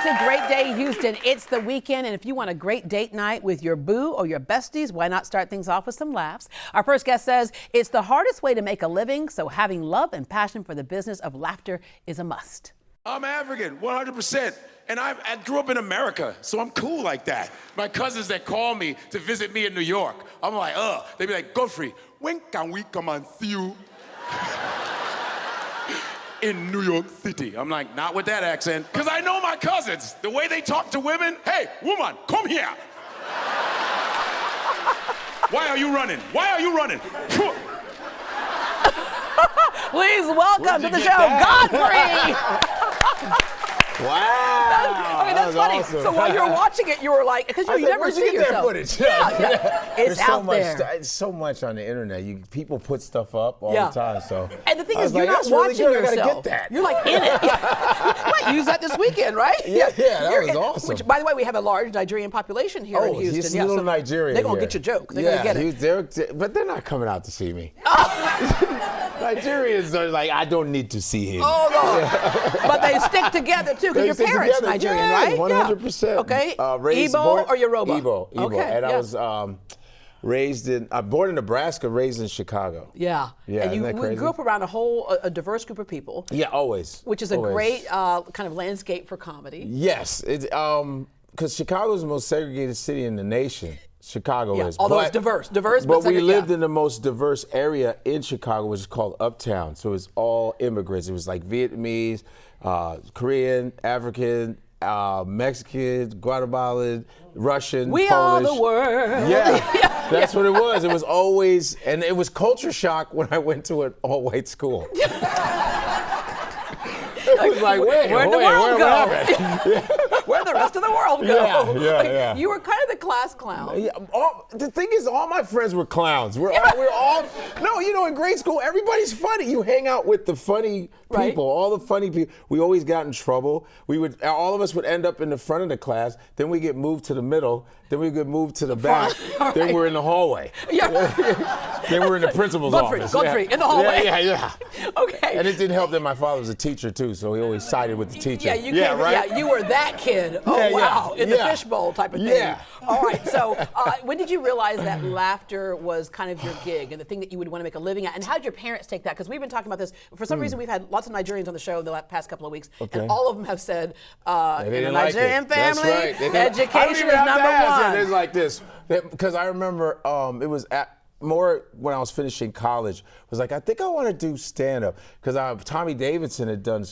a great day, Houston. It's the weekend, and if you want a great date night with your boo or your besties, why not start things off with some laughs? Our first guest says it's the hardest way to make a living, so having love and passion for the business of laughter is a must. I'm African, 100%. And I grew up in America, so I'm cool like that. My cousins that call me to visit me in New York, I'm like, they be like, Godfrey, when can we come and see you in New York City? I'm like, not with that accent. Because I know my cousins, the way they talk to women, hey, woman, come here. Why are you running? Why are you running? Please welcome to the show, Godfrey. Wow. Okay, that's funny. Awesome. So while you were watching it, you were like, because you never see yourself. Footage? Yeah. It's out there. It's so much on the internet. People put stuff up all the time. So. And the thing is, you're not watching yourself. I gotta get that. You're like in it. You might use that this weekend, right? Yeah, that was awesome. Which, by the way, we have a large Nigerian population here in Houston. He's a little Nigerian. They're gonna get your joke. They're gonna get it. But they're not coming out to see me. Nigerians are like, I don't need to see him. Oh no! But they stick together too, because your parents are Nigerian, right? 100%. Okay. Igbo or Yoruba? Igbo. Okay. And I was born in Nebraska, raised in Chicago. Yeah. And you grew up around a diverse group of people. Yeah, always. Which is a great kind of landscape for comedy. Yes, because Chicago is the most segregated city in the nation. Chicago is. Although it's diverse. But we lived in the most diverse area in Chicago, which is called Uptown. So it's all immigrants. It was like Vietnamese, Korean, African, Mexican, Guatemalan, Russian, We Polish. are the world. Yeah, that's what it was. It was always, and it was culture shock when I went to an all-white school. It was like, where'd the world go? Where'd the rest of the world go? Yeah. You were kind of the class clown. Yeah, the thing is, all my friends were clowns. We're all, in grade school, everybody's funny. You hang out with the funny people, all the funny people. We always got in trouble. All of us would end up in the front of the class. Then we get moved to the middle. Then we get moved to the back. Then we're in the hallway. Then we're in the principal's office. Godfrey, in the hallway. Yeah. Okay. And it didn't help that my father was a teacher too, so he always sided with the teacher. You were that kid. Oh wow, in the fishbowl type of thing. Yeah. All right. So when did you realize that laughter was kind of your gig and the thing that you would want to make a living at? And how did your parents take that? Because we've been talking about this for some reason. We've had lots of Nigerians on the show the past couple of weeks, and all of them have said, in a Nigerian family, education is number one. Yeah, it's like this, because I remember it was more when I was finishing college. Was like, I think I want to do stand-up, because Tommy Davidson had done the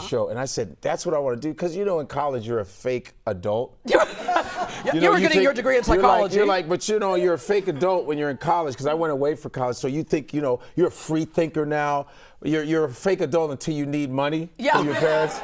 show, and I said, that's what I want to do, because in college you're a fake adult. You were getting your degree in psychology. But you're a fake adult when you're in college, because I went away for college, so you think, you're a free thinker now. You're a fake adult until you need money from your parents.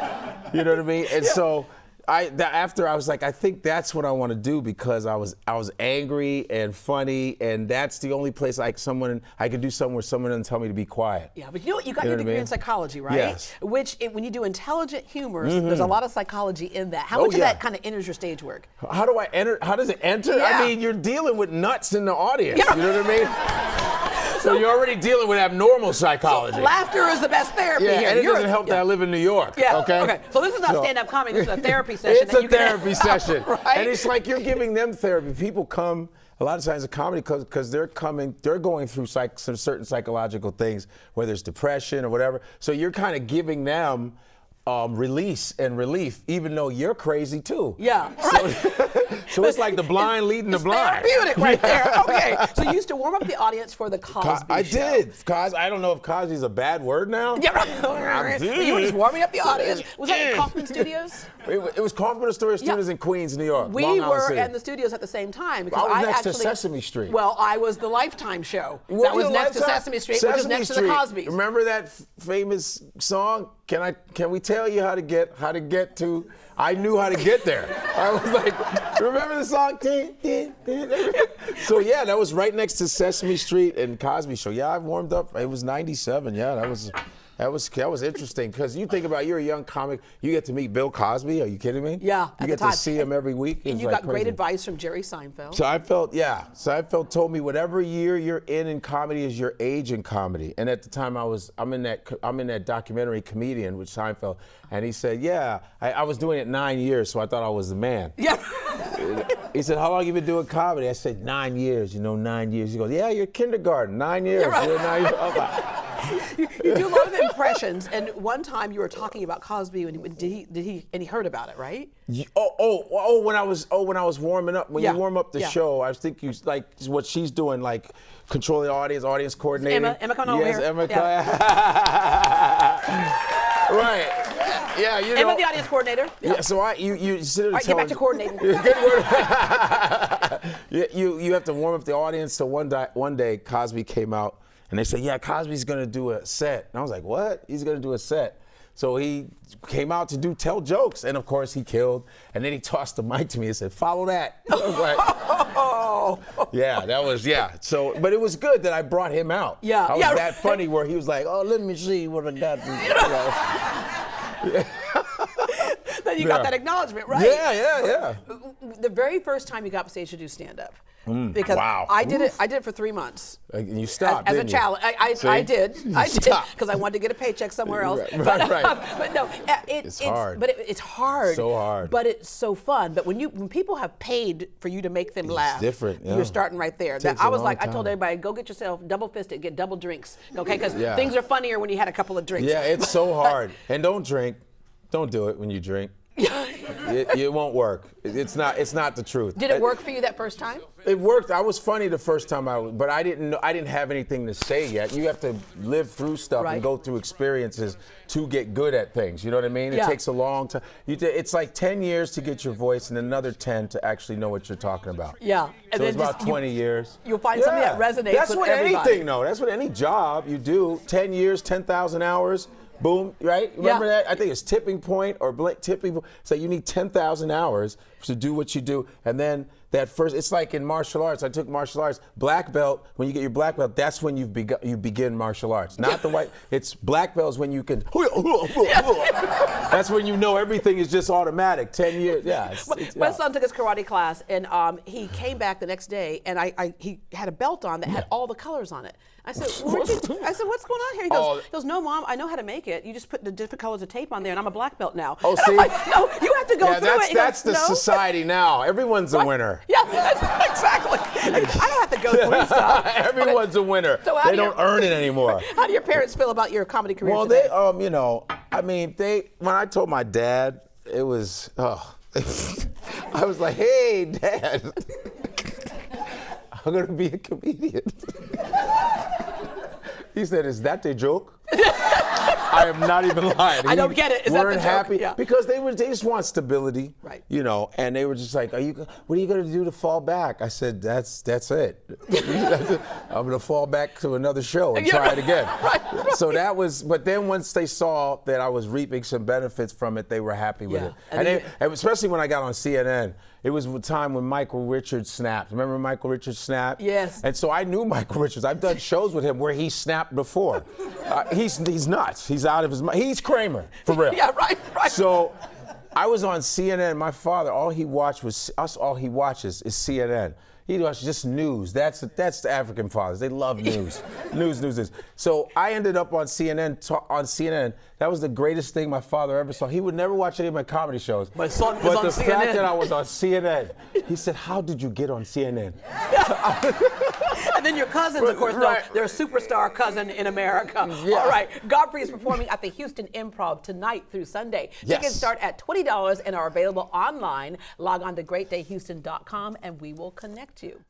You know what I mean? And so after I was like, I think that's what I want to do, because I was angry and funny, and that's the only place I could do something where someone doesn't tell me to be quiet. Yeah, but you got your degree in psychology, right? Yes. Which, when you do intelligent humor, there's a lot of psychology in that. How much of that kind of enters your stage work? How do I enter? How does it enter? Yeah. I mean, you're dealing with nuts in the audience. You know what I mean? So you're already dealing with abnormal psychology. So laughter is the best therapy here. And it doesn't help that I live in New York. Yeah. Okay. So this is not stand-up comedy. This is a therapy session. It's a therapy session, right? And it's like you're giving them therapy. People come a lot of times to comedy because they're going through some certain psychological things, whether it's depression or whatever. So you're kind of giving them release and relief, even though you're crazy too. Yeah. So it's like the blind leading the blind. Therapeutic right there. Okay. So you used to warm up the audience for the Cosby I Show. did. I don't know if Cosby's a bad word now. Yeah. You were just warming up the audience. Was that in Kaufman Studios? It was Kaufman Studios in Queens, New York. We were in the studios at the same time. Because I was next to Sesame Street. Well, I was the Lifetime show. That was next to Sesame Street, which is next to the Cosby's. Remember that famous song? Can we tell you how to get to? I knew how to get there. I was like, remember the song? So yeah, that was right next to Sesame Street and Cosby Show. Yeah, I warmed up. It was '97. Yeah, that was That was interesting because you think about you're a young comic, you get to meet Bill Cosby. Are you kidding me? Yeah, you get to see him every week. And you like got great crazy. advice from Jerry Seinfeld. Seinfeld told me whatever year you're in comedy is your age in comedy. And at the time I'm in that documentary Comedian with Seinfeld, and he said, yeah, I was doing it 9 years, so I thought I was the man. Yeah. He said, how long you been doing comedy? I said 9 years. 9 years. He goes, yeah, you're kindergarten, 9 years. You're right. You're 9 years. I'm like, you do a lot of impressions, and one time you were talking about Cosby, and he heard about it, right? When I was warming up, when you warm up the show, I think you like what she's doing, like controlling the audience coordinating. Emma coming over here. Emma. Right. Yeah, Emma, the audience coordinator. Yeah. So you sit there. All right, get back to coordinating. Good word. You have to warm up the audience. So one day Cosby came out. And they said, yeah, Cosby's gonna do a set. And I was like, what? He's gonna do a set. So he came out to tell jokes. And of course he killed. And then he tossed the mic to me and said, follow that. I was like, yeah. So, but it was good that I brought him out. Yeah. I was that funny where he was like, oh, let me see what I got. Then you got that acknowledgement, right? Yeah. The very first time you got up stage to do stand-up. Because wow. I did it for 3 months. And you stopped, as a challenge. I did because I wanted to get a paycheck somewhere else. Right. But no, it's hard. But it's hard. So hard. But it's so fun. But when people have paid for you to make them laugh, different. Yeah. You're starting right there. I was like, I told everybody, go get yourself double-fisted, get double drinks, okay? Because things are funnier when you had a couple of drinks. Yeah, it's so hard. And don't drink. Don't do it when you drink. It won't work. It's not the truth. Did it work for you that first time? It worked. I was funny the first time but I didn't have anything to say yet. You have to live through stuff and go through experiences to get good at things. You know what I mean? It takes a long time. It's like 10 years to get your voice and another 10 to actually know what you're talking about. Yeah. And so it's about 20 years. You'll find something that resonates That's with what everybody. anything, though. That's what any job you do. 10 years, 10,000 hours. Boom, right? Remember that? I think it's tipping point or tipping point. So you need 10,000 hours to do what you do. And then that first, it's like in martial arts. I took martial arts. Black belt, when you get your black belt, that's when you begin martial arts. Not the white. It's black belts when you can. That's when you know everything is just automatic. 10 years, My son took his karate class, and he came back the next day, and he had a belt on that had all the colors on it. I said, what's going on here? He goes, no, Mom, I know how to make it. You just put the different colors of tape on there, and I'm a black belt now. Oh, see? Like, no, you have to go through it. That's the society now. Everyone's a winner. Yeah, exactly. I don't have to go through stuff. Everyone's a winner. So they don't earn it anymore. How do your parents feel about your comedy career Well, today? when I told my dad, it was, I was like, hey, Dad, I'm going to be a comedian. He said, is that the joke? I am not even lying. I don't get it. Is that the joke? Happy yeah. because they just want stability, right? And they were just like, what are you going to do to fall back? I said, that's it. I'm going to fall back to another show and try it again. Right. So that was, but then once they saw that I was reaping some benefits from it, they were happy with it. And especially when I got on CNN. It was a time when Michael Richards snapped. Remember Michael Richards snapped? Yes. And so I knew Michael Richards. I've done shows with him where he snapped before. He's nuts. He's out of his mind. He's Kramer, for real. Yeah, right. So I was on CNN. My father, all he watches is CNN. He watches just news. That's the African fathers. They love news. news. So I ended up on CNN. That was the greatest thing my father ever saw. He would never watch any of my comedy shows. My son was but on the CNN. fact that I was on CNN, he said, how did you get on CNN? And then your cousins, of course, know they're a superstar cousin in America. Yeah. All right. Godfrey is performing at the Houston Improv tonight through Sunday. Yes. Tickets start at $20 and are available online. Log on to greatdayhouston.com and we will connect you.